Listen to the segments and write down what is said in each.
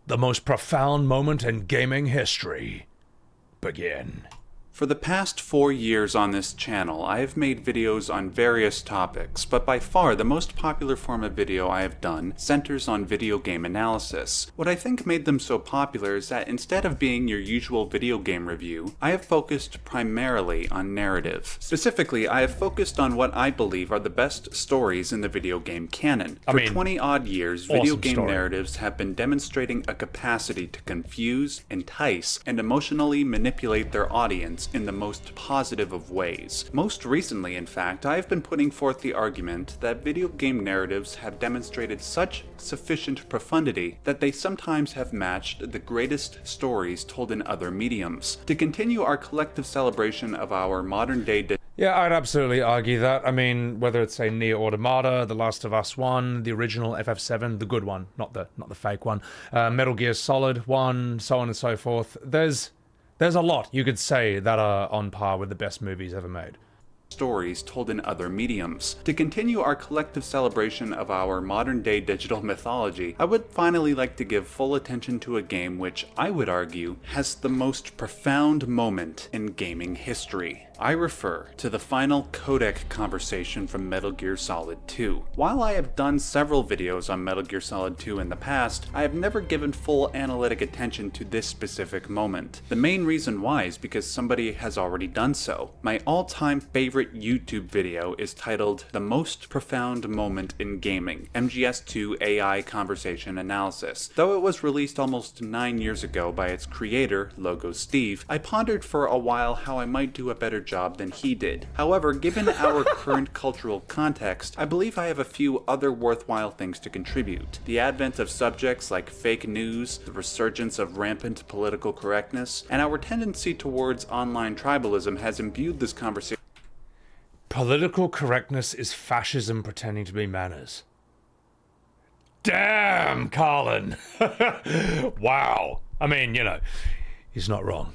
the most profound moment in gaming history. Begin. For the past 4 years on this channel, I have made videos on various topics, but by far the most popular form of video I have done centers on video game analysis. What I think made them so popular is that instead of being your usual video game review, I have focused primarily on narrative. Specifically, I have focused on what I believe are the best stories in the video game canon. For 20 odd years, video game narratives have been demonstrating a capacity to confuse, entice, and emotionally manipulate their audience in the most positive of ways. Most recently, in fact, I have been putting forth the argument that video game narratives have demonstrated such sufficient profundity that they sometimes have matched the greatest stories told in other mediums. To continue our collective celebration of our modern day Yeah, I'd absolutely argue that. I mean, whether it's a Nier Automata, The Last of Us 1, the original FF7, the good one, not the fake one, Metal Gear Solid 1, so on and so forth. There's a lot you could say that are on par with the best movies ever made. Stories told in other mediums. To continue our collective celebration of our modern day digital mythology, I would finally like to give full attention to a game which, I would argue, has the most profound moment in gaming history. I refer to the final codec conversation from Metal Gear Solid 2. While I have done several videos on Metal Gear Solid 2 in the past, I have never given full analytic attention to this specific moment. The main reason why is because somebody has already done so. My all-time favorite YouTube video is titled The Most Profound Moment in Gaming, MGS2 AI Conversation Analysis. Though it was released almost 9 years ago by its creator, Logo Steve, I pondered for a while how I might do a better job than he did. However, given our current cultural context, I believe I have a few other worthwhile things to contribute. The advent of subjects like fake news, the resurgence of rampant political correctness, and our tendency towards online tribalism has imbued this conversation. Political correctness is fascism pretending to be manners. Damn, Carlin! Wow. I mean, you know, he's not wrong.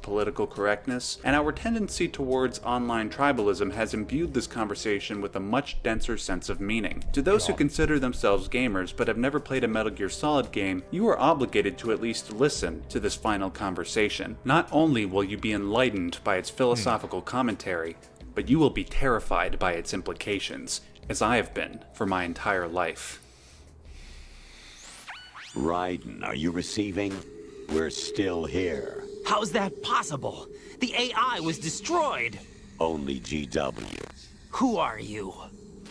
Political correctness, and our tendency towards online tribalism has imbued this conversation with a much denser sense of meaning. To those who consider themselves gamers but have never played a Metal Gear Solid game, you are obligated to at least listen to this final conversation. Not only will you be enlightened by its philosophical commentary, but you will be terrified by its implications, as I have been for my entire life. Raiden, are you receiving? We're still here. How's that possible? The AI was destroyed! Only GW. Who are you?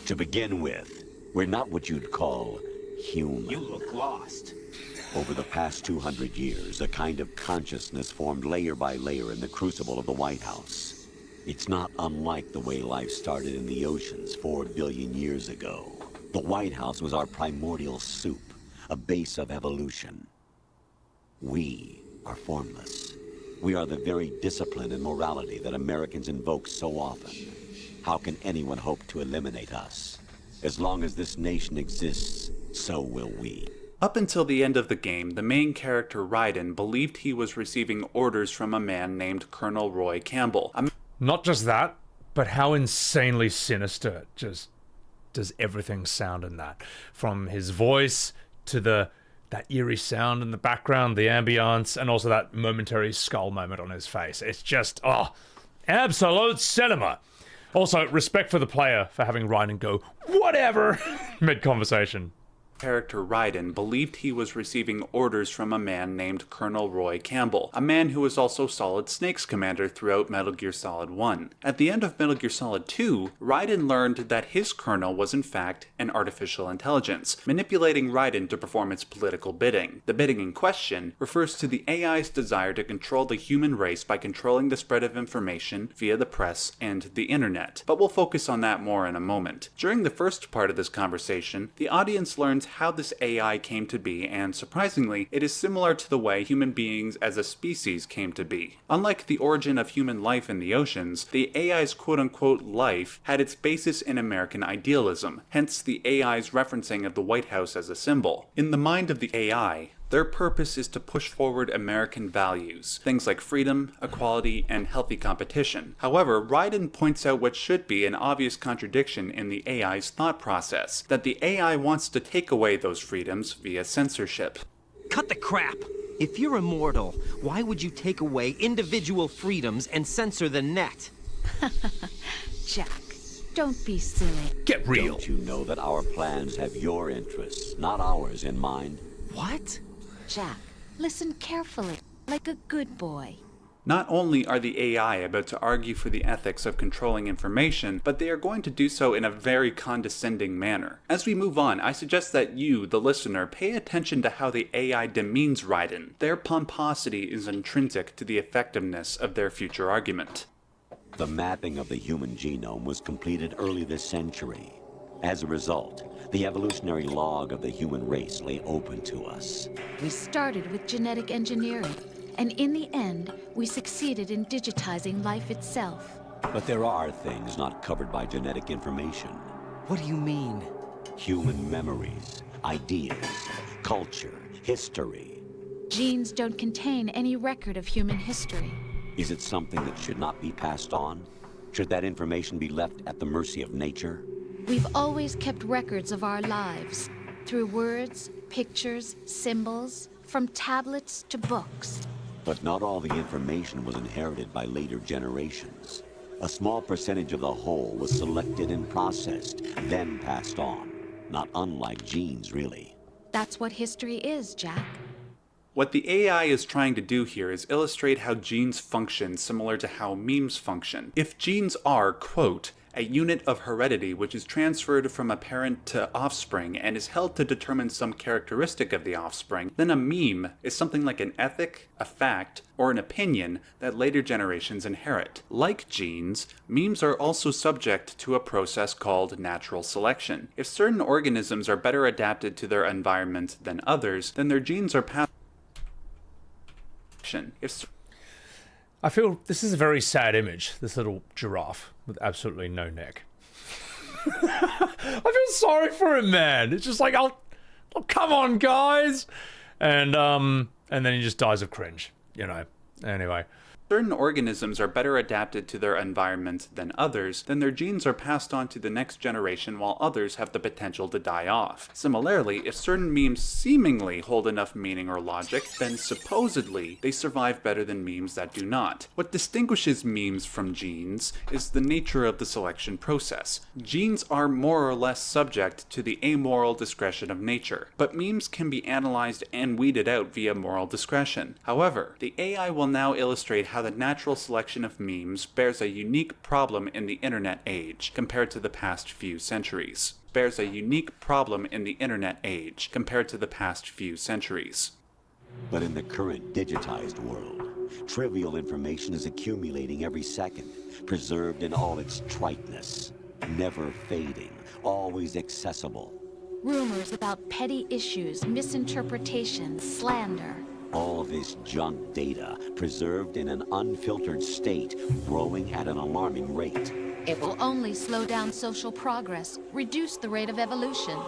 To begin with, we're not what you'd call human. You look lost. Over the past 200 years, a kind of consciousness formed layer by layer in the crucible of the White House. It's not unlike the way life started in the oceans 4 billion years ago. The White House was our primordial soup, a base of evolution. We are formless. We are the very discipline and morality that Americans invoke so often. How can anyone hope to eliminate us? As long as this nation exists, so will we. Up until the end of the game, the main character Raiden believed he was receiving orders from a man named Colonel Roy Campbell. Not just that, but how insanely sinister just does everything sound in that. From his voice to that eerie sound in the background, the ambience, and also that momentary skull moment on his face. It's just, absolute cinema. Also, respect for the player for having Raiden go, whatever, mid-conversation. Character Raiden believed he was receiving orders from a man named Colonel Roy Campbell, a man who was also Solid Snake's commander throughout Metal Gear Solid 1. At the end of Metal Gear Solid 2, Raiden learned that his colonel was in fact an artificial intelligence, manipulating Raiden to perform its political bidding. The bidding in question refers to the AI's desire to control the human race by controlling the spread of information via the press and the internet, but we'll focus on that more in a moment. During the first part of this conversation, the audience learns how this AI came to be, and surprisingly, it is similar to the way human beings as a species came to be. Unlike the origin of human life in the oceans, the AI's quote-unquote life had its basis in American idealism, hence the AI's referencing of the White House as a symbol. In the mind of the AI, their purpose is to push forward American values, things like freedom, equality, and healthy competition. However, Raiden points out what should be an obvious contradiction in the AI's thought process, that the AI wants to take away those freedoms via censorship. cut the crap. If you're immortal, why would you take away individual freedoms and censor the net? Jack, don't be silly. Get real. Don't you know that our plans have your interests, not ours, in mind? What? Jack, listen carefully, like a good boy. Not only are the AI about to argue for the ethics of controlling information, but they are going to do so in a very condescending manner. As we move on, I suggest that you, the listener, pay attention to how the AI demeans Raiden. Their pomposity is intrinsic to the effectiveness of their future argument. The mapping of the human genome was completed early this century. As a result, the evolutionary log of the human race lay open to us. We started with genetic engineering, and in the end, we succeeded in digitizing life itself. But there are things not covered by genetic information. What do you mean? Human memories, ideas, culture, history. Genes don't contain any record of human history. Is it something that should not be passed on? Should that information be left at the mercy of nature? We've always kept records of our lives, through words, pictures, symbols, from tablets to books. But not all the information was inherited by later generations. A small percentage of the whole was selected and processed, then passed on. Not unlike genes, really. That's what history is, Jack. What the AI is trying to do here is illustrate how genes function similar to how memes function. If genes are, quote, a unit of heredity which is transferred from a parent to offspring and is held to determine some characteristic of the offspring, then a meme is something like an ethic, a fact, or an opinion that later generations inherit. Like genes, memes are also subject to a process called natural selection. If certain organisms are better adapted to their environment than others, then their genes are passed. I feel this is a very sad image, this little giraffe with absolutely no neck. I feel sorry for him, man. It's just like, oh, come on, guys. And then he just dies of cringe, you know. Anyway. Certain organisms are better adapted to their environment than others, then their genes are passed on to the next generation while others have the potential to die off. Similarly, if certain memes seemingly hold enough meaning or logic, then supposedly they survive better than memes that do not. What distinguishes memes from genes is the nature of the selection process. Genes are more or less subject to the amoral discretion of nature, but memes can be analyzed and weeded out via moral discretion. However, the AI will now illustrate how the natural selection of memes bears a unique problem in the internet age compared to the past few centuries. But in the current digitized world, trivial information is accumulating every second, preserved in all its triteness, never fading, always accessible. Rumors about petty issues, misinterpretations, slander. All this junk data, preserved in an unfiltered state, growing at an alarming rate. It will only slow down social progress, reduce the rate of evolution.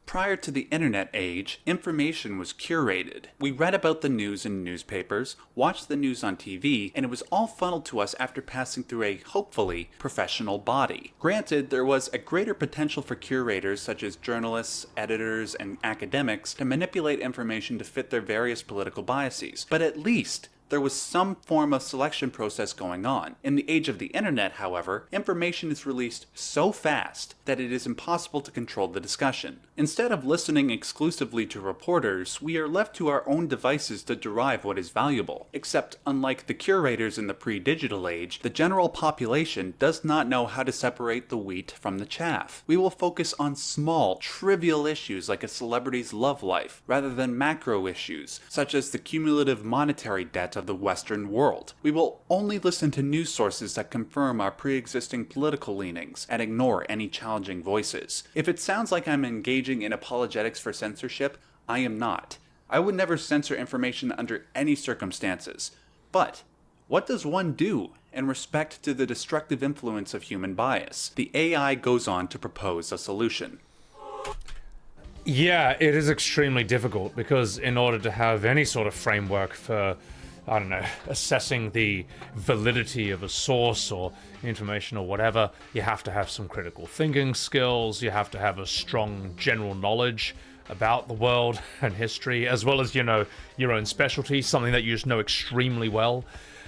Prior to the internet age, information was curated. We read about the news in newspapers, watched the news on TV, and it was all funneled to us after passing through a, hopefully, professional body. Granted, there was a greater potential for curators such as journalists, editors, and academics to manipulate information to fit their various political biases, but at least there was some form of selection process going on. In the age of the internet, however, information is released so fast that it is impossible to control the discussion. Instead of listening exclusively to reporters, we are left to our own devices to derive what is valuable. Except, unlike the curators in the pre-digital age, the general population does not know how to separate the wheat from the chaff. We will focus on small, trivial issues like a celebrity's love life, rather than macro issues, such as the cumulative monetary debt of the Western world. We will only listen to news sources that confirm our pre-existing political leanings and ignore any challenging voices. If it sounds like I'm engaging in apologetics for censorship, I am not. I would never censor information under any circumstances. But what does one do in respect to the destructive influence of human bias? The AI goes on to propose a solution. Yeah, it is extremely difficult because in order to have any sort of framework for, I don't know, assessing the validity of a source or information or whatever, you have to have some critical thinking skills, you have to have a strong general knowledge about the world and history, as well as, you know, your own specialty, something that you just know extremely well.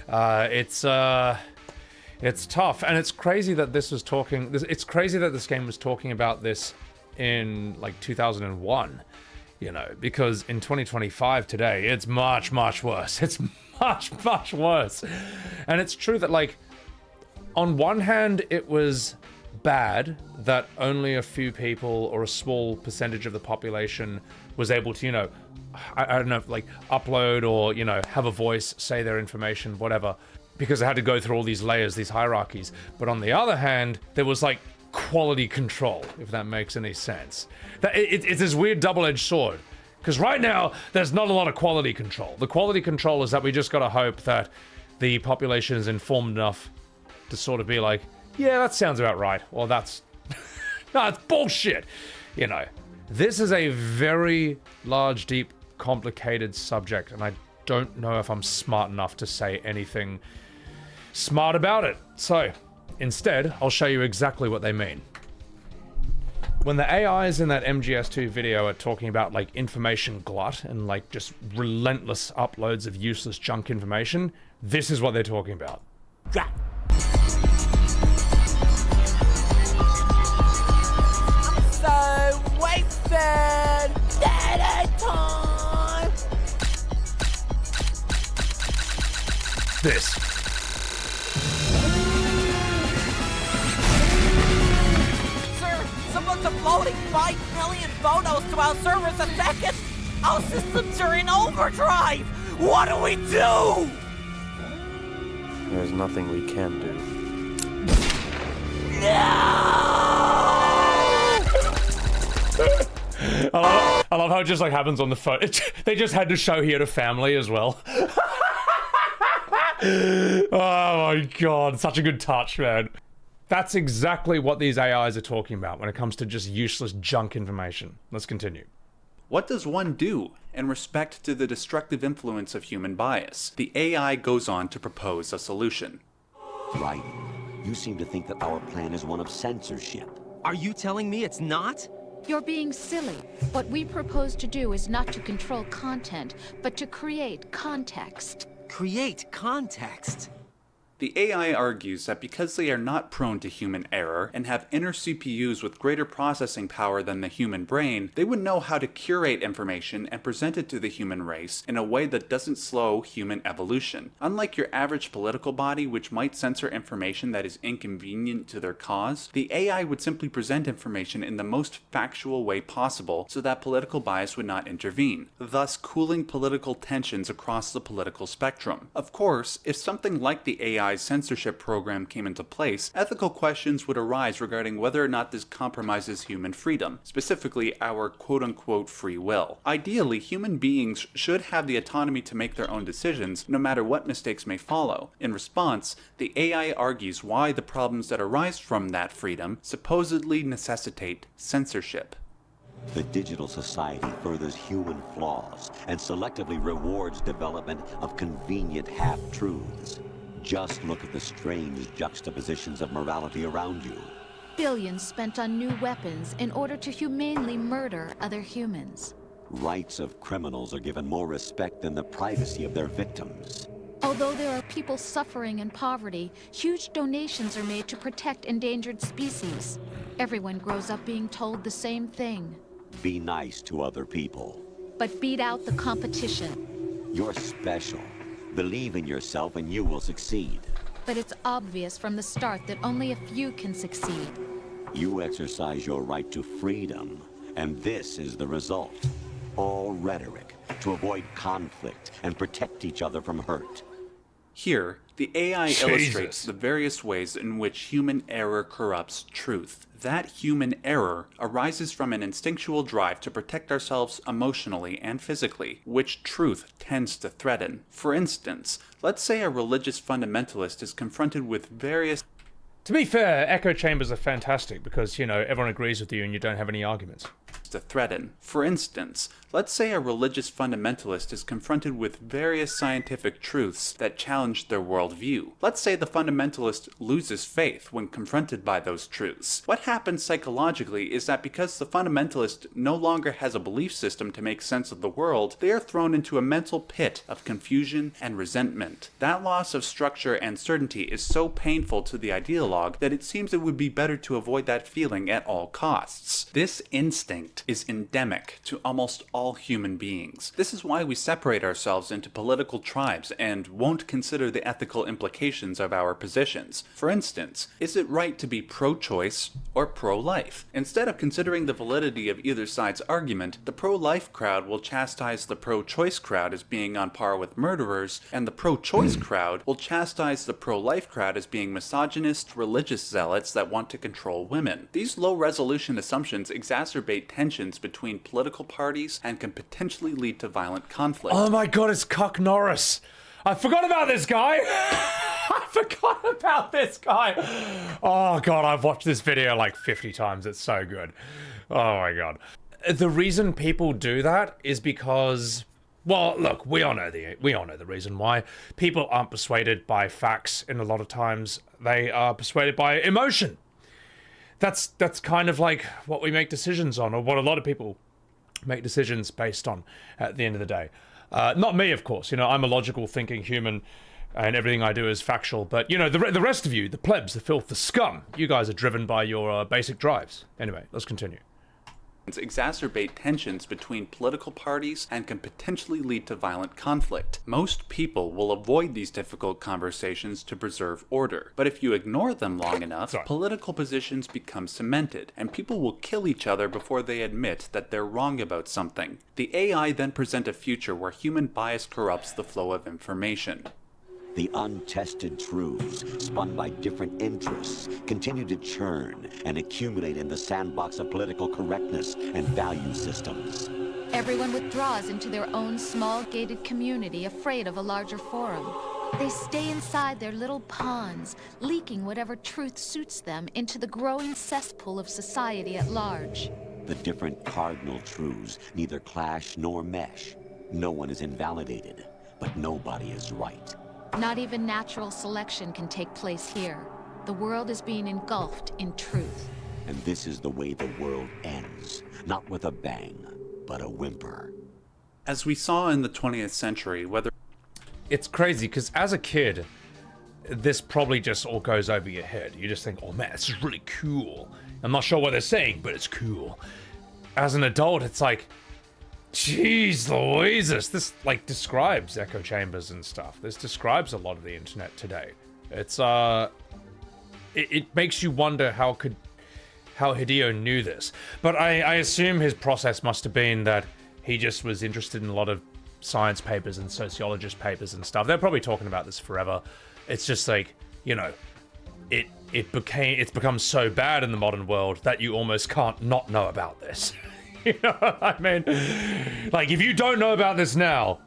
It's tough, and it's crazy that it's crazy that this game was talking about this in like 2001, you know, because in 2025 today, it's much, much worse. It's much, much worse. And it's true that, like, on one hand, it was bad that only a few people or a small percentage of the population was able to, you know, I don't know, like upload or, you know, have a voice, say their information, whatever, because they had to go through all these layers, these hierarchies. But on the other hand, there was like quality control, if that makes any sense. It's this weird double-edged sword, because right now there's not a lot of quality control. The quality control is that we just gotta hope that the population is informed enough to sort of be like, yeah, that sounds about right, or that's no, it's bullshit, you know. This is a very large, deep, complicated subject, and I don't know if I'm smart enough to say anything smart about it. So instead, I'll show you exactly what they mean. When the AIs in that MGS2 video are talking about like information glut and like just relentless uploads of useless junk information, this is what they're talking about. So wasted! Data time! This. Sir, someone's uploading 5 million photos to our servers a second! Our systems are in overdrive! What do we do? There's nothing we can do. I love how it just like happens on the phone. They just had to show here to family as well. Oh my god, such a good touch, man. That's exactly what these AIs are talking about when it comes to just useless junk information. Let's continue. What does one do in respect to the destructive influence of human bias? The AI goes on to propose a solution. Raiden, you seem to think that our plan is one of censorship. Are you telling me it's not? You're being silly. What we propose to do is not to control content, but to create context. Create context. The AI argues that because they are not prone to human error and have inner CPUs with greater processing power than the human brain, they would know how to curate information and present it to the human race in a way that doesn't slow human evolution. Unlike your average political body, which might censor information that is inconvenient to their cause, the AI would simply present information in the most factual way possible so that political bias would not intervene, thus cooling political tensions across the political spectrum. Of course, if something like the AI censorship program came into place, ethical questions would arise regarding whether or not this compromises human freedom, specifically our quote-unquote free will. Ideally, human beings should have the autonomy to make their own decisions, no matter what mistakes may follow. In response, the AI argues why the problems that arise from that freedom supposedly necessitate censorship. The digital society furthers human flaws and selectively rewards development of convenient half-truths. Just look at the strange juxtapositions of morality around you. Billions spent on new weapons in order to humanely murder other humans. Rights of criminals are given more respect than the privacy of their victims. Although there are people suffering in poverty, huge donations are made to protect endangered species. Everyone grows up being told the same thing. Be nice to other people. But beat out the competition. You're special. Believe in yourself and you will succeed. But it's obvious from the start that only a few can succeed. You exercise your right to freedom, and this is the result. All rhetoric to avoid conflict and protect each other from hurt. Here, the AI Jesus. illustrates the various ways in which human error corrupts truth. That human error arises from an instinctual drive to protect ourselves emotionally and physically, which truth tends to threaten. For instance, let's say a religious fundamentalist is confronted with various... To be fair, echo chambers are fantastic because, you know, everyone agrees with you and you don't have any arguments. to threaten. For instance, Let's say a religious fundamentalist is confronted with various scientific truths that challenge their worldview. Let's say the fundamentalist loses faith when confronted by those truths. What happens psychologically is that because the fundamentalist no longer has a belief system to make sense of the world, they are thrown into a mental pit of confusion and resentment. That loss of structure and certainty is so painful to the ideologue that it seems it would be better to avoid that feeling at all costs. This instinct is endemic to almost all human beings. This is why we separate ourselves into political tribes and won't consider the ethical implications of our positions. For instance, is it right to be pro-choice or pro-life? Instead of considering the validity of either side's argument, the pro-life crowd will chastise the pro-choice crowd as being on par with murderers, and the pro-choice crowd will chastise the pro-life crowd as being misogynist, religious zealots that want to control women. These low-resolution assumptions exacerbate tensions between political parties and can potentially lead to violent conflict. Oh my god, it's Cuck Norris. I forgot about this guy. I forgot about this guy. Oh god, I've watched this video like 50 times. It's so good. Oh my god. The reason people do that is because, well, look, we all know the reason why. People aren't persuaded by facts, and a lot of times they are persuaded by emotion. That's kind of like what we make decisions on, or what a lot of people make decisions based on at the end of the day. Not me, of course. You know, I'm a logical thinking human, and everything I do is factual. But, you know, the rest of you, the plebs, the filth, the scum, you guys are driven by your basic drives. Anyway, let's continue. Exacerbate tensions between political parties and can potentially lead to violent conflict. Most people will avoid these difficult conversations to preserve order, but if you ignore them long enough, political positions become cemented, and people will kill each other before they admit that they're wrong about something. The AI then present a future where human bias corrupts the flow of information. The untested truths, spun by different interests, continue to churn and accumulate in the sandbox of political correctness and value systems. Everyone withdraws into their own small gated community, afraid of a larger forum. They stay inside their little ponds, leaking whatever truth suits them into the growing cesspool of society at large. The different cardinal truths neither clash nor mesh. No one is invalidated, but nobody is right. Not even natural selection can take place here. The world is being engulfed in truth. And this is the way the world ends. Not with a bang, but a whimper. As we saw in the 20th century, whether... It's crazy, because as a kid, this probably just all goes over your head. You just think, oh man, this is really cool. I'm not sure what they're saying, but it's cool. As an adult, it's like, jeez Louises, this like describes echo chambers and stuff. This describes a lot of the internet today. It's it makes you wonder how Hideo knew this. But I assume his process must have been that he just was interested in a lot of science papers and sociologist papers and stuff. They're probably talking about this forever. It's just like, you know, it's become so bad in the modern world that you almost can't not know about this. You know what I mean? Like, if you don't know about this now,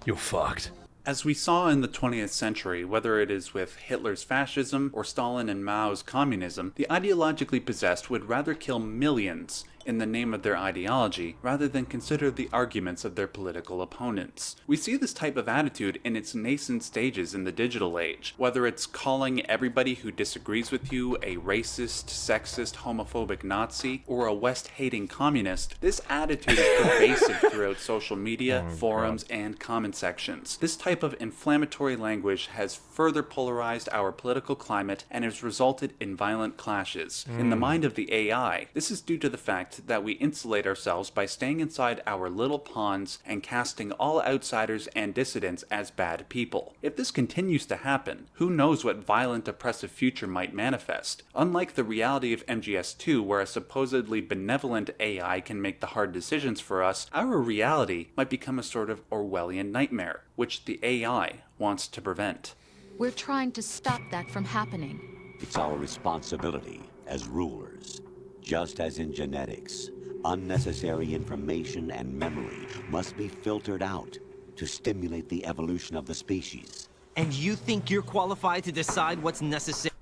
you're fucked. As we saw in the 20th century, whether it is with Hitler's fascism or Stalin and Mao's communism, the ideologically possessed would rather kill millions in the name of their ideology, rather than consider the arguments of their political opponents. We see this type of attitude in its nascent stages in the digital age, whether it's calling everybody who disagrees with you a racist, sexist, homophobic Nazi, or a West-hating communist. This attitude is pervasive throughout social media, forums, and comment sections. This type of inflammatory language has further polarized our political climate and has resulted in violent clashes. In the mind of the AI, this is due to the fact that we insulate ourselves by staying inside our little ponds and casting all outsiders and dissidents as bad people. If this continues to happen, who knows what violent oppressive future might manifest? Unlike the reality of MGS2, where a supposedly benevolent AI can make the hard decisions for us, our reality might become a sort of Orwellian nightmare, which the AI wants to prevent. We're trying to stop that from happening. It's our responsibility as rulers. Just as in genetics, unnecessary information and memory must be filtered out to stimulate the evolution of the species. And you think you're qualified to decide what's necessary?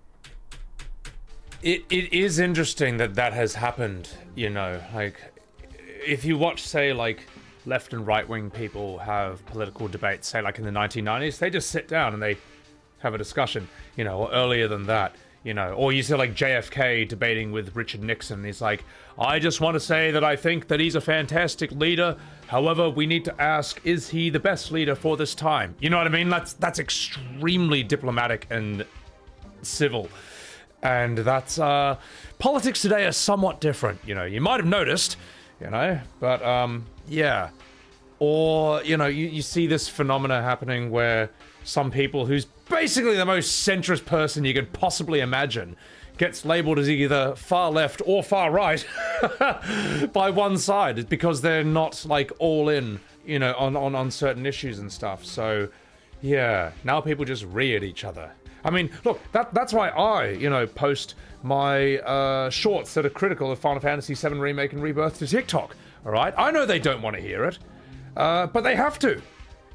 It is interesting that has happened, you know, like, if you watch, say, like, left and right-wing people have political debates, say like in the 1990s, they just sit down and they have a discussion, you know, or earlier than that, you know, or you see like JFK debating with Richard Nixon. He's like, I just want to say that I think that he's a fantastic leader. However, we need to ask, is he the best leader for this time? You know what I mean? That's extremely diplomatic and civil. And that's, politics today are somewhat different, you know, you might have noticed, you know, but, yeah. Or, you know, you see this phenomena happening where some people who's basically the most centrist person you could possibly imagine gets labeled as either far left or far right by one side because they're not like all in, you know, on certain issues and stuff. So yeah, now people just read each other. I mean, look, that's why I, you know, post my shorts that are critical of Final Fantasy VII Remake and Rebirth to TikTok, all right? I know they don't want to hear it, but they have to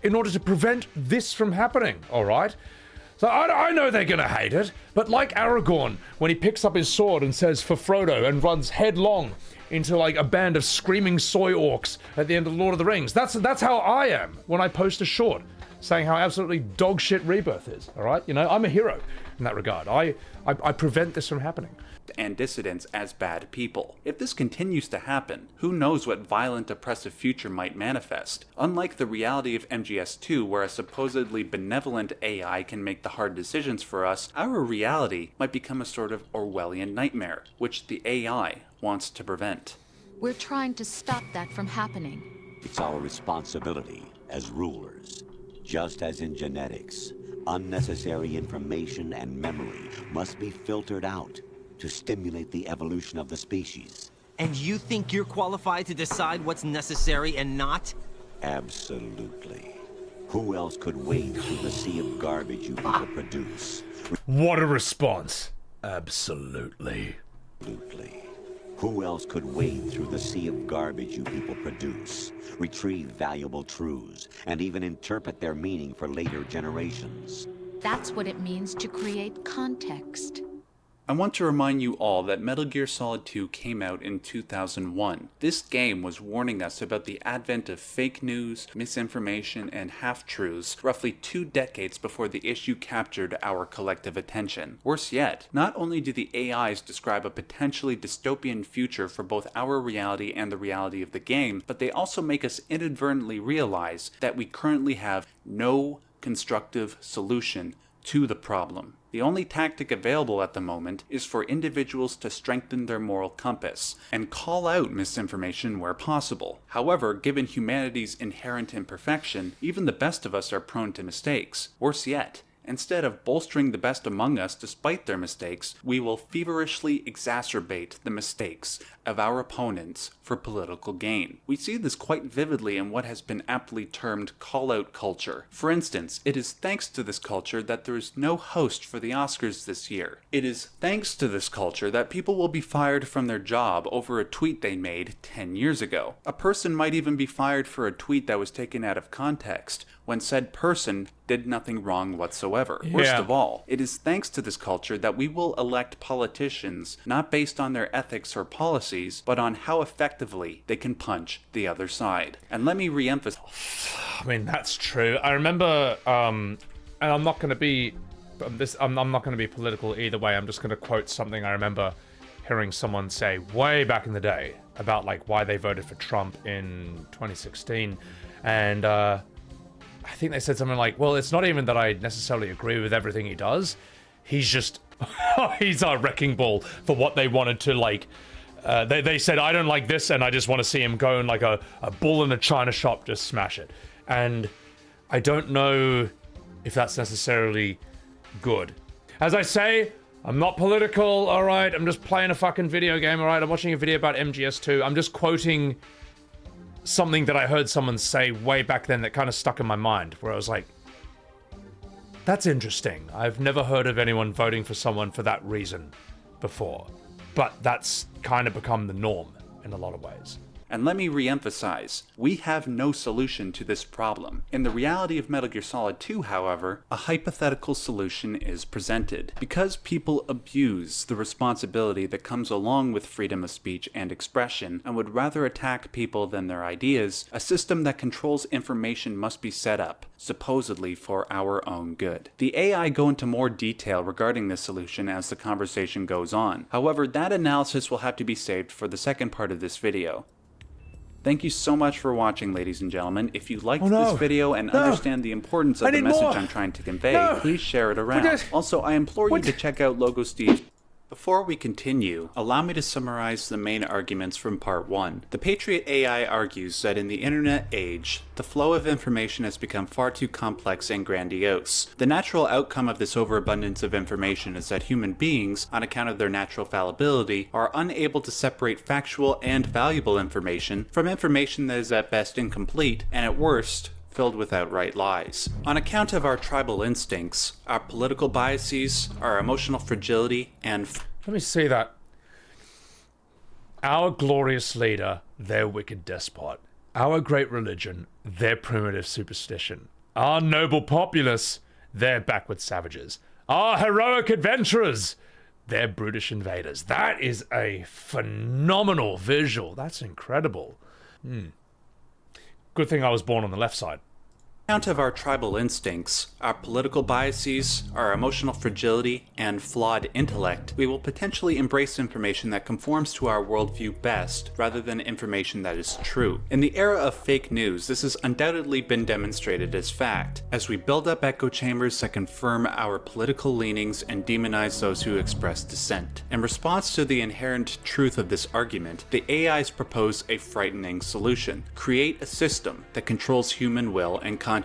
in order to prevent this from happening, all right? So I know they're gonna hate it, but like Aragorn, when he picks up his sword and says for Frodo and runs headlong into like a band of screaming soy orcs at the end of Lord of the Rings, that's how I am when I post a short saying how absolutely dog shit Rebirth is, all right? You know, I'm a hero in that regard. I prevent this from happening. And dissidents as bad people. If this continues to happen, who knows what violent, oppressive future might manifest? Unlike the reality of MGS2, where a supposedly benevolent AI can make the hard decisions for us, our reality might become a sort of Orwellian nightmare, which the AI wants to prevent. We're trying to stop that from happening. It's our responsibility as rulers. Just as in genetics, unnecessary information and memory must be filtered out to stimulate the evolution of the species. And you think you're qualified to decide what's necessary and not? Absolutely. Who else could wade through the sea of garbage you people produce? What a response. Absolutely. Absolutely. Who else could wade through the sea of garbage you people produce, retrieve valuable truths, and even interpret their meaning for later generations? That's what it means to create context. I want to remind you all that Metal Gear Solid 2 came out in 2001. This game was warning us about the advent of fake news, misinformation, and half-truths roughly 2 decades before the issue captured our collective attention. Worse yet, not only do the AIs describe a potentially dystopian future for both our reality and the reality of the game, but they also make us inadvertently realize that we currently have no constructive solution to the problem. The only tactic available at the moment is for individuals to strengthen their moral compass and call out misinformation where possible. However, given humanity's inherent imperfection, even the best of us are prone to mistakes. Worse yet, instead of bolstering the best among us despite their mistakes, we will feverishly exacerbate the mistakes of our opponents for political gain. We see this quite vividly in what has been aptly termed call-out culture. For instance, it is thanks to this culture that there is no host for the Oscars this year. It is thanks to this culture that people will be fired from their job over a tweet they made 10 years ago. A person might even be fired for a tweet that was taken out of context, when said person did nothing wrong whatsoever. Worst of all, it is thanks to this culture that we will elect politicians not based on their ethics or policies, but on how effectively they can punch the other side. And let me re-emphasize. I mean, that's true. I remember, and I'm not going to be I'm not going to be political either way. I'm just going to quote something I remember hearing someone say way back in the day about like why they voted for Trump in 2016, and I think they said something like, well, it's not even that I necessarily agree with everything he does. He's just he's a wrecking ball for what they wanted to like. They said, I don't like this, and I just want to see him go and like a bull in a china shop, just smash it. And I don't know if that's necessarily good. As I say, I'm not political, alright? I'm just playing a fucking video game, alright? I'm watching a video about MGS2. I'm just quoting something that I heard someone say way back then that kind of stuck in my mind, where I was like, that's interesting. I've never heard of anyone voting for someone for that reason before. But that's kind of become the norm in a lot of ways. And let me re-emphasize, we have no solution to this problem. In the reality of Metal Gear Solid 2, however, a hypothetical solution is presented. Because people abuse the responsibility that comes along with freedom of speech and expression, and would rather attack people than their ideas, a system that controls information must be set up, supposedly for our own good. The AI go into more detail regarding this solution as the conversation goes on. However, that analysis will have to be saved for the second part of this video. Thank you so much for watching, ladies and gentlemen. If you liked this video and understand the importance of the message I'm trying to convey, please share it around. Also, I implore you to check out Logo Steve's. Before we continue, allow me to summarize the main arguments from part 1. The Patriot AI argues that in the internet age, the flow of information has become far too complex and grandiose. The natural outcome of this overabundance of information is that human beings, on account of their natural fallibility, are unable to separate factual and valuable information from information that is at best incomplete and at worst filled with outright lies. On account of our tribal instincts, our political biases, our emotional fragility, and Let me see that. Our glorious leader, their wicked despot. Our great religion, their primitive superstition. Our noble populace, their backward savages. Our heroic adventurers, their brutish invaders. That is a phenomenal visual. That's incredible. Good thing I was born on the left side. On account of our tribal instincts, our political biases, our emotional fragility, and flawed intellect, we will potentially embrace information that conforms to our worldview best, rather than information that is true. In the era of fake news, this has undoubtedly been demonstrated as fact, as we build up echo chambers that confirm our political leanings and demonize those who express dissent. In response to the inherent truth of this argument, the AIs propose a frightening solution. Create a system that controls human will and consciousness.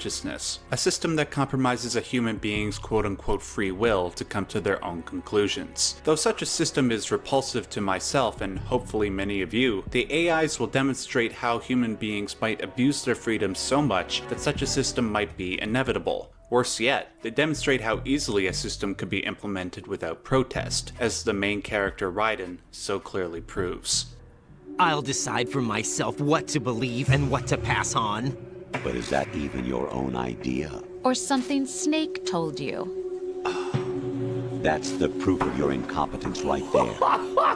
A system that compromises a human being's quote-unquote free will to come to their own conclusions. Though such a system is repulsive to myself and hopefully many of you, the AIs will demonstrate how human beings might abuse their freedom so much that such a system might be inevitable. Worse yet, they demonstrate how easily a system could be implemented without protest, as the main character Raiden so clearly proves. I'll decide for myself what to believe and what to pass on. But is that even your own idea? Or something Snake told you. That's the proof of your incompetence right there.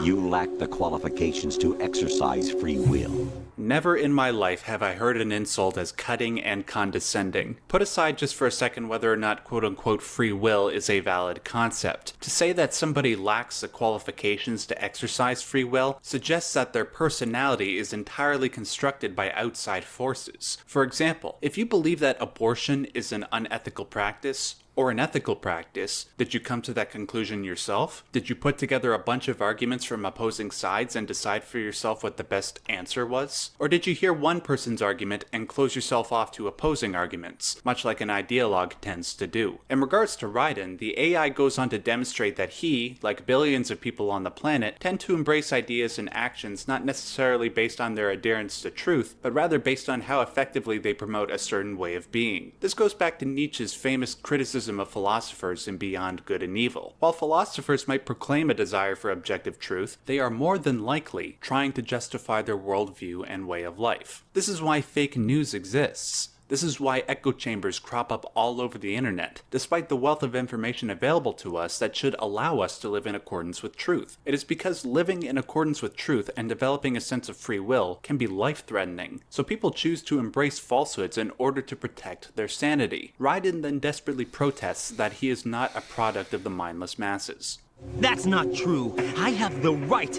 You lack the qualifications to exercise free will. Never in my life have I heard an insult as cutting and condescending. Put aside just for a second whether or not quote-unquote free will is a valid concept. To say that somebody lacks the qualifications to exercise free will suggests that their personality is entirely constructed by outside forces. For example, if you believe that abortion is an unethical practice, or an ethical practice, did you come to that conclusion yourself? Did you put together a bunch of arguments from opposing sides and decide for yourself what the best answer was? Or did you hear one person's argument and close yourself off to opposing arguments, much like an ideologue tends to do? In regards to Raiden, the AI goes on to demonstrate that he, like billions of people on the planet, tend to embrace ideas and actions not necessarily based on their adherence to truth, but rather based on how effectively they promote a certain way of being. This goes back to Nietzsche's famous criticism of philosophers in Beyond Good and Evil. While philosophers might proclaim a desire for objective truth, they are more than likely trying to justify their worldview and way of life. This is why fake news exists. This is why echo chambers crop up all over the internet, despite the wealth of information available to us that should allow us to live in accordance with truth. It is because living in accordance with truth and developing a sense of free will can be life-threatening, so people choose to embrace falsehoods in order to protect their sanity. Raiden then desperately protests that he is not a product of the mindless masses. That's not true. I have the right.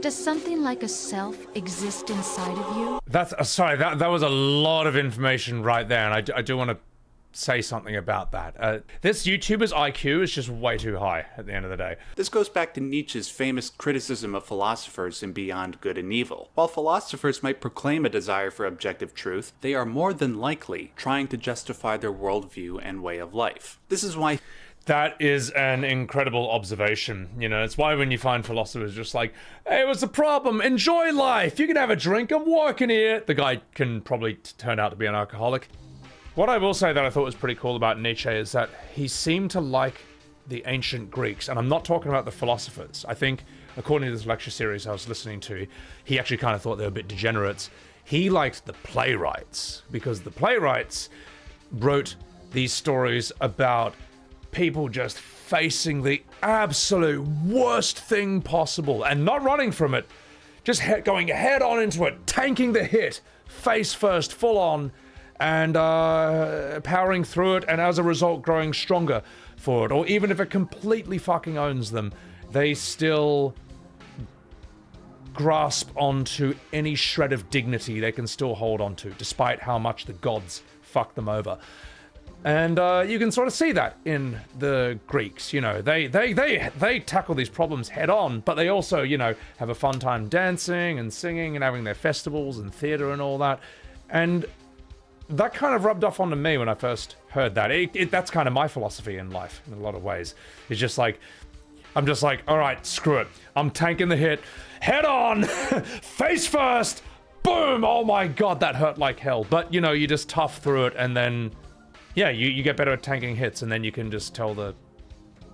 Does something like a self exist inside of you? That's sorry. That was a lot of information right there, and I do want to say something about that. This YouTuber's IQ is just way too high at the end of the day. This goes back to Nietzsche's famous criticism of philosophers in Beyond Good and Evil. While philosophers might proclaim a desire for objective truth, they are more than likely trying to justify their worldview and way of life. This is why That is an incredible observation. You know, it's why when you find philosophers just like, hey, what's the problem? Enjoy life. You can have a drink. I'm working here. The guy can probably turn out to be an alcoholic. What I will say that I thought was pretty cool about Nietzsche is that he seemed to like the ancient Greeks, and I'm not talking about the philosophers. I think, according to this lecture series I was listening to, he actually kind of thought they were a bit degenerates. He liked the playwrights, because the playwrights wrote these stories about people just facing the absolute worst thing possible and not running from it, just going head on into it, tanking the hit, face first, full on, and powering through it, and as a result growing stronger for it. Or even if it completely fucking owns them, they still grasp onto any shred of dignity they can still hold on to, despite how much the gods fuck them over. And you can sort of see that in the Greeks. You know, they tackle these problems head on, but they also, you know, have a fun time dancing and singing and having their festivals and theater and all that. And that kind of rubbed off onto me when I first heard that. That's kind of my philosophy in life in a lot of ways. It's just like, I'm just like, all right, screw it. I'm tanking the hit, head on, face first, boom. Oh my God, that hurt like hell. But, you know, you just tough through it, and then, yeah, you get better at tanking hits, and then you can just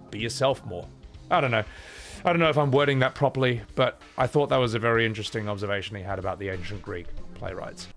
be yourself more. I don't know if I'm wording that properly, but I thought that was a very interesting observation he had about the ancient Greek playwrights.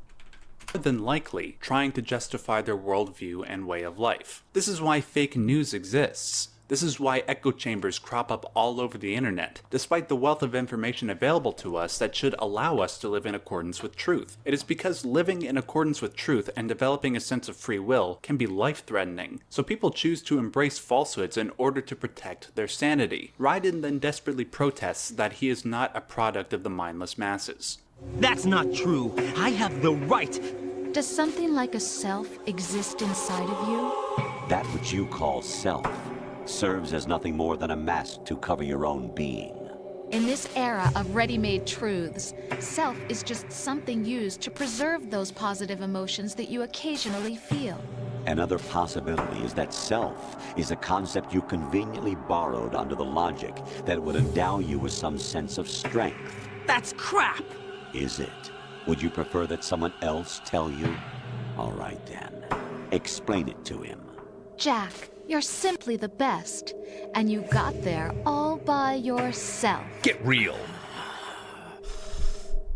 More than likely trying to justify their worldview and way of life. This is why fake news exists. This is why echo chambers crop up all over the internet, despite the wealth of information available to us that should allow us to live in accordance with truth. It is because living in accordance with truth and developing a sense of free will can be life-threatening, so people choose to embrace falsehoods in order to protect their sanity. Raiden then desperately protests that he is not a product of the mindless masses. That's not true. I have the right. Does something like a self exist inside of you? That which you call self serves as nothing more than a mask to cover your own being. In this era of ready-made truths, self is just something used to preserve those positive emotions that you occasionally feel. Another possibility is that self is a concept you conveniently borrowed under the logic that it would endow you with some sense of strength. That's crap! Is it? Would you prefer that someone else tell you? All right then. Explain it to him. Jack, you're simply the best, and you got there all by yourself. Get real.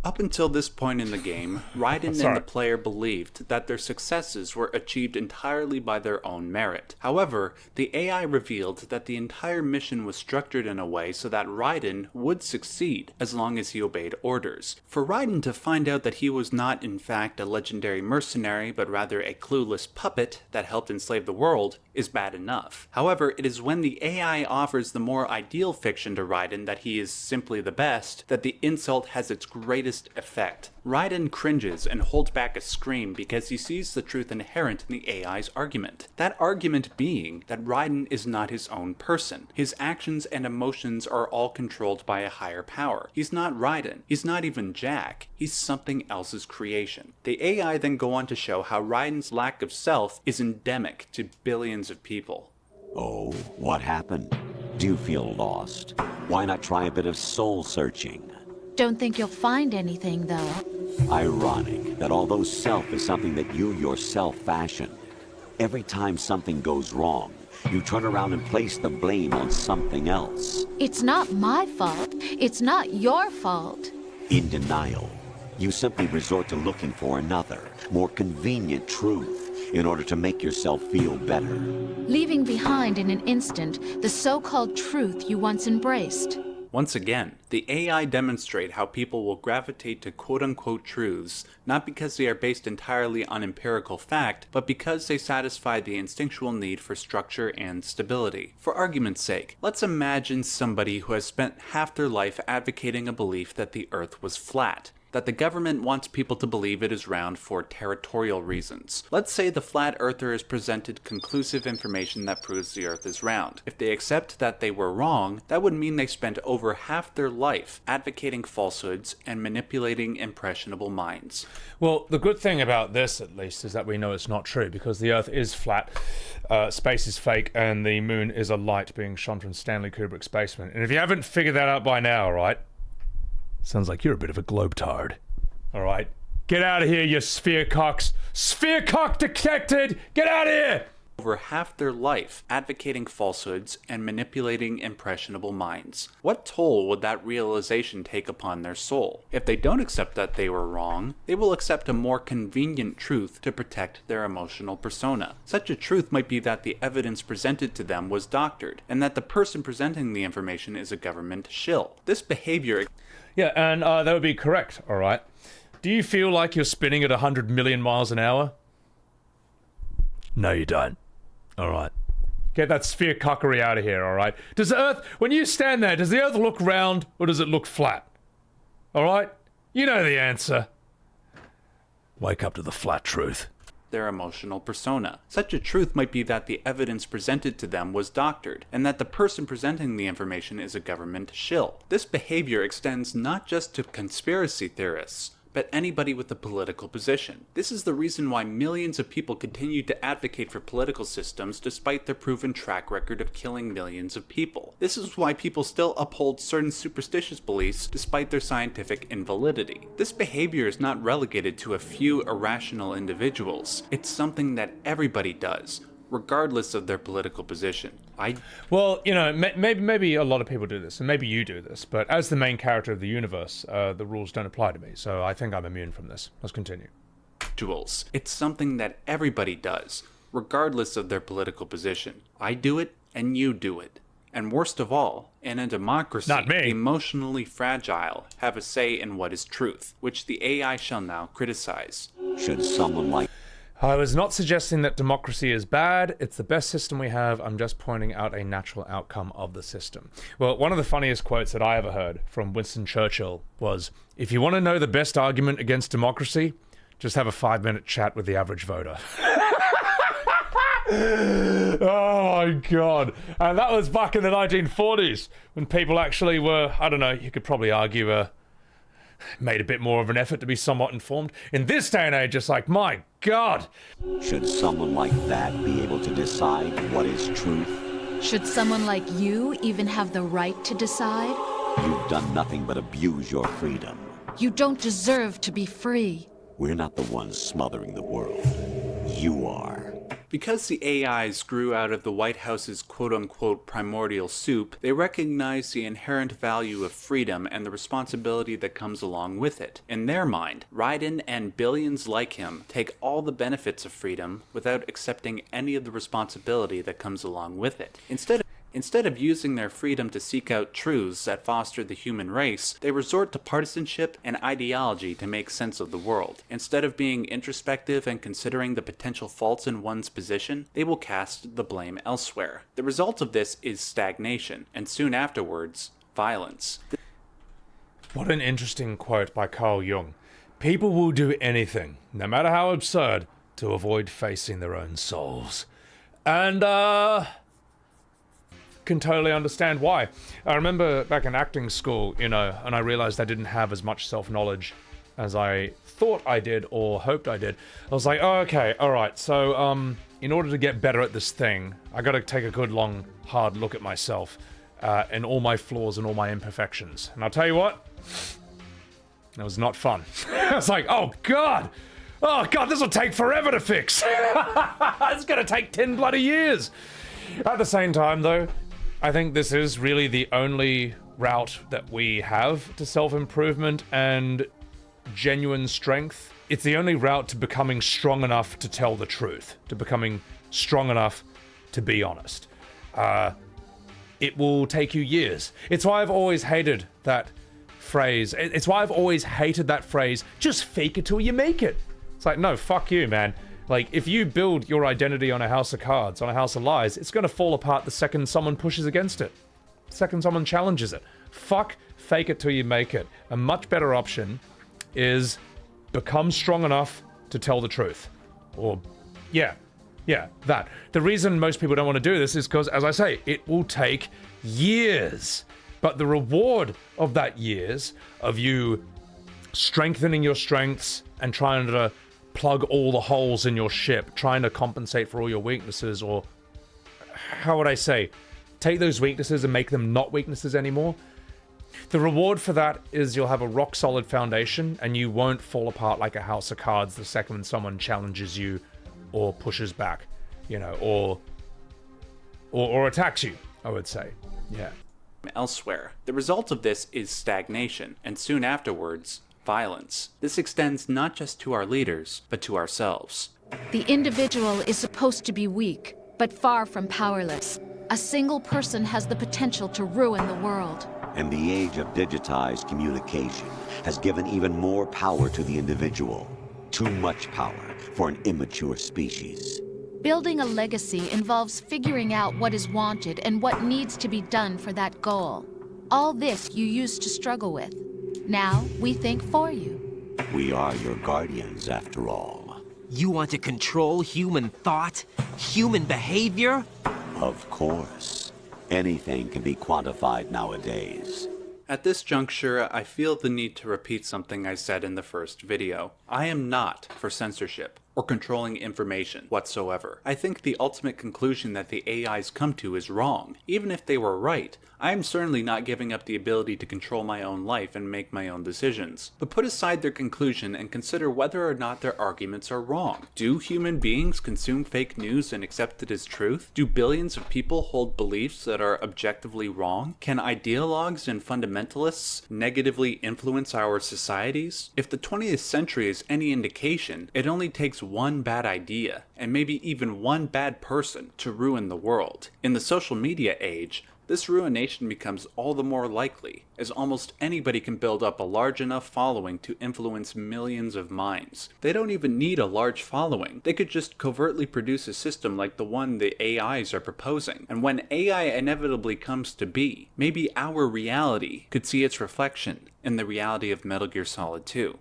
Up until this point in the game, Raiden and the player believed that their successes were achieved entirely by their own merit. However, the AI revealed that the entire mission was structured in a way so that Raiden would succeed as long as he obeyed orders. For Raiden to find out that he was not in fact a legendary mercenary, but rather a clueless puppet that helped enslave the world, is bad enough. However, it is when the AI offers the more ideal fiction to Raiden that he is simply the best, that the insult has its greatest effect. Raiden cringes and holds back a scream because he sees the truth inherent in the AI's argument. That argument being that Raiden is not his own person. His actions and emotions are all controlled by a higher power. He's not Raiden. He's not even Jack. He's something else's creation. The AI then go on to show how Raiden's lack of self is endemic to billions of people. Oh, what happened? Do you feel lost? Why not try a bit of soul searching? Don't think you'll find anything, though. Ironic that although self is something that you yourself fashion, every time something goes wrong, you turn around and place the blame on something else. It's not my fault. It's not your fault. In denial, you simply resort to looking for another, more convenient truth in order to make yourself feel better. Leaving behind in an instant the so-called truth you once embraced. Once again, the AI demonstrate how people will gravitate to quote-unquote truths, not because they are based entirely on empirical fact, but because they satisfy the instinctual need for structure and stability. For argument's sake, let's imagine somebody who has spent half their life advocating a belief that the Earth was flat, that the government wants people to believe it is round for territorial reasons. Let's say the flat earther is presented conclusive information that proves the Earth is round. If they accept that they were wrong, that would mean they spent over half their life advocating falsehoods and manipulating impressionable minds. Well, the good thing about this, at least, is that we know it's not true, because the Earth is flat, space is fake, and the moon is a light being shone from Stanley Kubrick's basement. And if you haven't figured that out by now, right? Sounds like you're a bit of a globetard. All right. Get out of here, you sphere cocks. Sphere cock detected! Get out of here! over half their life advocating falsehoods and manipulating impressionable minds. What toll would that realization take upon their soul? If they don't accept that they were wrong, they will accept a more convenient truth to protect their emotional persona. Such a truth might be that the evidence presented to them was doctored, and that the person presenting the information is a government shill. This behavior... Yeah, and that would be correct, alright? Do you feel like you're spinning at 100 million miles an hour? No, you don't. Alright. Get that sphere cockery out of here, alright? Does the Earth, when you stand there, does the Earth look round or does it look flat? Alright? You know the answer. Wake up to the flat truth. Their emotional persona. Such a truth might be that the evidence presented to them was doctored, and that the person presenting the information is a government shill. This behavior extends not just to conspiracy theorists, but anybody with a political position. This is the reason why millions of people continue to advocate for political systems despite their proven track record of killing millions of people. This is why people still uphold certain superstitious beliefs despite their scientific invalidity. This behavior is not relegated to a few irrational individuals. It's something that everybody does, regardless of their political position. Well, you know, maybe a lot of people do this, and maybe you do this, but as the main character of the universe, the rules don't apply to me, so I think I'm immune from this. Let's continue. It's something that everybody does, regardless of their political position. I do it, and you do it. And worst of all, in a democracy, Not me. the emotionally fragile have a say in what is truth, which the AI shall now criticize. Should someone like I was not suggesting that democracy is bad. It's the best system we have. I'm just pointing out a natural outcome of the system. Well, one of the funniest quotes that I ever heard from Winston Churchill was, if you want to know the best argument against democracy, just have a 5-minute chat with the average voter. Oh my god. And that was back in the 1940s when people actually were, I don't know, you could probably argue made a bit more of an effort to be somewhat informed. In this day and age, it's like, my god. Should someone like that be able to decide what is truth? Should someone like you even have the right to decide? You've done nothing but abuse your freedom. You don't deserve to be free. We're not the ones smothering the world. You are. Because the AIs grew out of the White House's quote-unquote primordial soup, they recognize the inherent value of freedom and the responsibility that comes along with it. In their mind, Raiden and billions like him take all the benefits of freedom without accepting any of the responsibility that comes along with it. Instead of using their freedom to seek out truths that foster the human race, they resort to partisanship and ideology to make sense of the world. Instead of being introspective and considering the potential faults in one's position, they will cast the blame elsewhere. The result of this is stagnation, and soon afterwards, violence. What an interesting quote by Carl Jung. People will do anything, no matter how absurd, to avoid facing their own souls. And, can totally understand why. I remember back in acting school, you know, and I realized I didn't have as much self-knowledge as I thought I did or hoped I did. I was like, oh, okay, alright, so, in order to get better at this thing, I gotta take a good, long, hard look at myself, and all my flaws and all my imperfections. And I'll tell you what, it was not fun. I was like, oh god, this will take forever to fix. It's gonna take 10 bloody years. At the same time, though, I think this is really the only route that we have to self-improvement and genuine strength. It's the only route to becoming strong enough to tell the truth, to becoming strong enough to be honest. It will take you years. It's why I've always hated that phrase. It's why I've always hated that phrase, just fake it till you make it. It's like, no, fuck you, man. Like, if you build your identity on a house of cards, on a house of lies, it's gonna fall apart the second someone pushes against it. The second someone challenges it. Fuck fake it till you make it. A much better option is become strong enough to tell the truth. Or, yeah, that. The reason most people don't want to do this is because, as I say, it will take years. But the reward of that years, of you strengthening your strengths and trying to plug all the holes in your ship, trying to compensate for all your weaknesses, or how would I say, take those weaknesses and make them not weaknesses anymore. The reward for that is you'll have a rock solid foundation and you won't fall apart like a house of cards the second someone challenges you or pushes back. you know, or attacks you, I would say. Yeah. Elsewhere. The result of this is stagnation, and soon afterwards, violence. This extends not just to our leaders, but to ourselves. The individual is supposed to be weak, but far from powerless. A single person has the potential to ruin the world. And the age of digitized communication has given even more power to the individual. Too much power for an immature species. Building a legacy involves figuring out what is wanted and what needs to be done for that goal. All this you used to struggle with. Now, we think for you. We are your guardians, after all. You want to control human thought? Human behavior? Of course. Anything can be quantified nowadays. At this juncture, I feel the need to repeat something I said in the first video. I am not for censorship or controlling information whatsoever. I think the ultimate conclusion that the AIs come to is wrong. Even if they were right, I am certainly not giving up the ability to control my own life and make my own decisions. But put aside their conclusion and consider whether or not their arguments are wrong. Do human beings consume fake news and accept it as truth? Do billions of people hold beliefs that are objectively wrong? Can ideologues and fundamentalists negatively influence our societies? If the 20th century is any indication, it only takes one bad idea, and maybe even one bad person, to ruin the world. In the social media age, this ruination becomes all the more likely, as almost anybody can build up a large enough following to influence millions of minds. They don't even need a large following. They could just covertly produce a system like the one the AIs are proposing. And when AI inevitably comes to be, maybe our reality could see its reflection in the reality of Metal Gear Solid 2.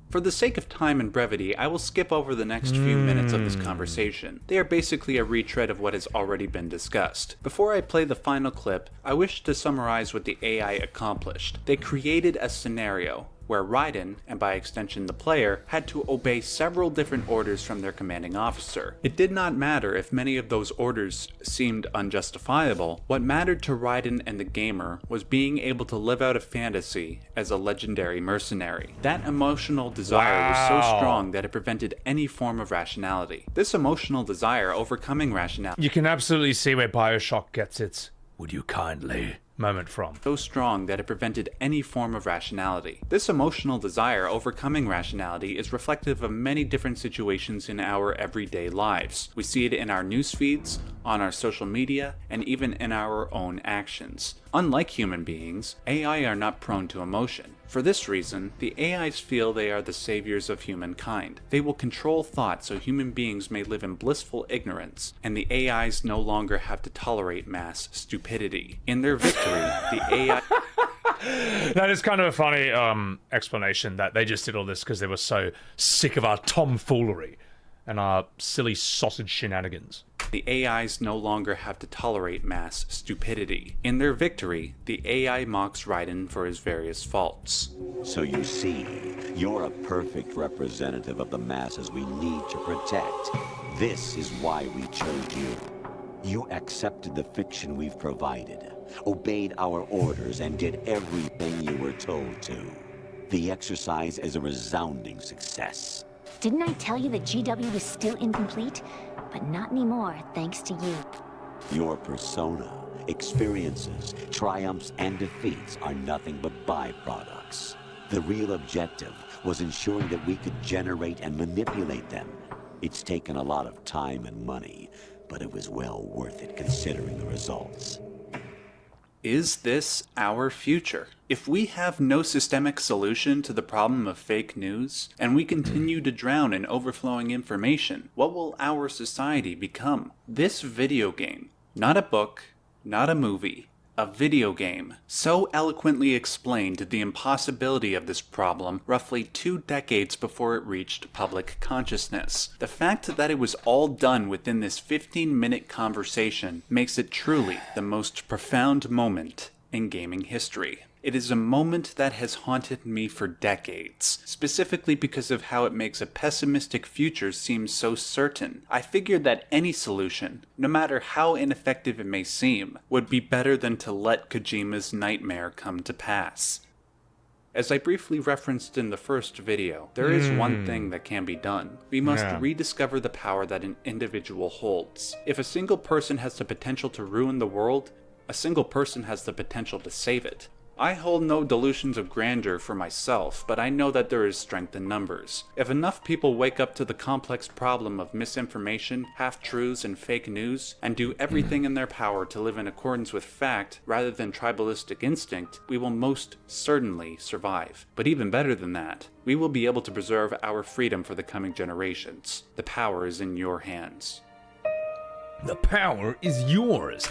For the sake of time and brevity, I will skip over the next few minutes of this conversation. They are basically a retread of what has already been discussed. Before I play the final clip, I wish to summarize what the AI accomplished. They created a scenario where Raiden, and by extension the player, had to obey several different orders from their commanding officer. It did not matter if many of those orders seemed unjustifiable. What mattered to Raiden and the gamer was being able to live out a fantasy as a legendary mercenary. That emotional desire was so strong that it prevented any form of rationality. This emotional desire overcoming rationality. You can absolutely see where BioShock gets its "would you kindly" moment from. So strong that it prevented any form of rationality. This emotional desire overcoming rationality is reflective of many different situations in our everyday lives. We see it in our news feeds, on our social media, and even in our own actions. Unlike human beings, AI are not prone to emotion. For this reason, the AIs feel they are the saviors of humankind. They will control thought so human beings may live in blissful ignorance, and the AIs no longer have to tolerate mass stupidity. In their victory, the AI... That is kind of a funny explanation that they just did all this because they were so sick of our tomfoolery and our silly sausage shenanigans. The AIs no longer have to tolerate mass stupidity. In their victory, the AI mocks Raiden for his various faults. So you see, you're a perfect representative of the masses we need to protect. This is why we chose you. You accepted the fiction we've provided, obeyed our orders, and did everything you were told to. The exercise is a resounding success. Didn't I tell you that GW was still incomplete? But not anymore, thanks to you. Your persona, experiences, triumphs, and defeats are nothing but byproducts. The real objective was ensuring that we could generate and manipulate them. It's taken a lot of time and money, but it was well worth it considering the results. Is this our future? If we have no systemic solution to the problem of fake news, and we continue to drown in overflowing information, what will our society become? This video game, not a book, not a movie, a video game, so eloquently explained the impossibility of this problem roughly 2 decades before it reached public consciousness. The fact that it was all done within this 15-minute conversation makes it truly the most profound moment in gaming history. It is a moment that has haunted me for decades, specifically because of how it makes a pessimistic future seem so certain. I figured that any solution, no matter how ineffective it may seem, would be better than to let Kojima's nightmare come to pass. As I briefly referenced in the first video, there is one thing that can be done. We must rediscover the power that an individual holds. If a single person has the potential to ruin the world, a single person has the potential to save it. I hold no delusions of grandeur for myself, but I know that there is strength in numbers. If enough people wake up to the complex problem of misinformation, half-truths, and fake news, and do everything in their power to live in accordance with fact rather than tribalistic instinct, we will most certainly survive. But even better than that, we will be able to preserve our freedom for the coming generations. The power is in your hands. The power is yours.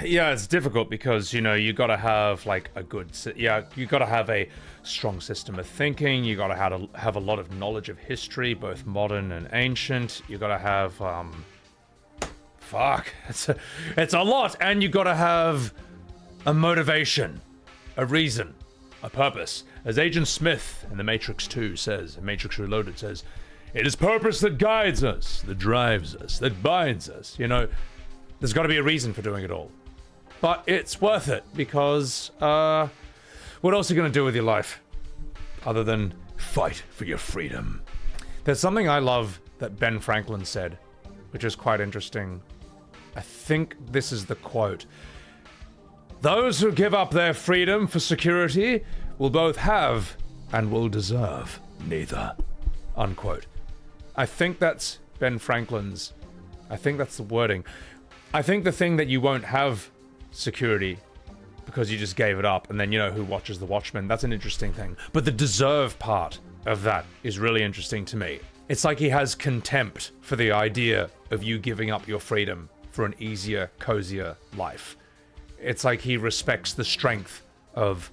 Yeah, it's difficult because, you know, you gotta have, like, you gotta have a strong system of thinking, you gotta have a lot of knowledge of history, both modern and ancient, you gotta have, it's a lot, and you gotta have a motivation, a reason, a purpose. As Agent Smith in The Matrix 2 says, in Matrix Reloaded says, it is purpose that guides us, that drives us, that binds us, you know. There's got to be a reason for doing it all. But it's worth it, because, what else are you going to do with your life? Other than fight for your freedom. There's something I love that Ben Franklin said, which is quite interesting. I think this is the quote. Those who give up their freedom for security will both have and will deserve neither. Unquote. I think that's Ben Franklin's. I think that's the wording. I think the thing that you won't have security because you just gave it up, and then, you know, who watches the Watchmen, that's an interesting thing. But the deserve part of that is really interesting to me. It's like he has contempt for the idea of you giving up your freedom for an easier, cozier life. It's like he respects the strength of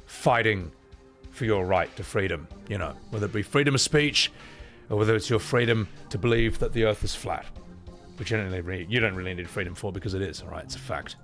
fighting for your right to freedom, you know, whether it be freedom of speech or whether it's your freedom to believe that the earth is flat. Which you don't really need freedom for, because it is, alright, it's a fact.